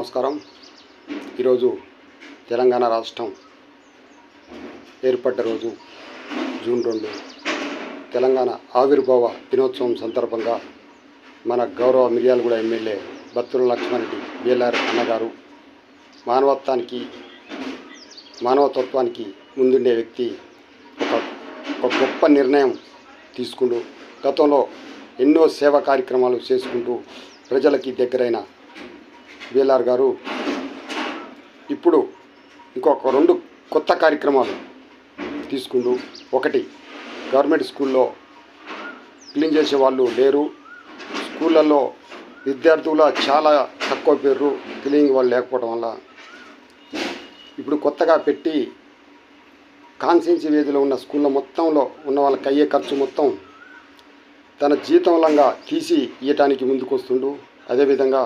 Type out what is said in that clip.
నమస్కారం. ఈరోజు తెలంగాణ రాష్ట్రం ఏర్పడ్డ రోజు జూన్ 2 తెలంగాణ ఆవిర్భావ దినోత్సవం సందర్భంగా మన గౌరవ మిర్యాలగూడ ఎమ్మెల్యే బత్తుల లక్ష్మణ్ రెడ్డి బిఎల్ఆర్ అన్నగారు మానవత్వానికి ముందుండే వ్యక్తి ఒక గొప్ప నిర్ణయం తీసుకుంటూ గతంలో ఎన్నో సేవా కార్యక్రమాలు చేసుకుంటూ ప్రజలకి దగ్గరైన బిఎల్ఆర్ గారు ఇప్పుడు ఇంకొక 2 కొత్త కార్యక్రమాలు తీసుకుంటూ, ఒకటి గవర్నమెంట్ స్కూల్లో క్లీన్ చేసే వాళ్ళు లేరు, స్కూళ్ళల్లో విద్యార్థుల చాలా తక్కువ పేరు క్లీనింగ్ వాళ్ళు లేకపోవడం వల్ల ఇప్పుడు కొత్తగా పెట్టి కాన్స్టిట్యున్సీ వేదిలో ఉన్న స్కూళ్ళ మొత్తంలో ఉన్న వాళ్ళకి అయ్యే ఖర్చు మొత్తం తన జీతంలంగా తీసి ఇవ్వటానికి ముందుకు వస్తుండు. అదేవిధంగా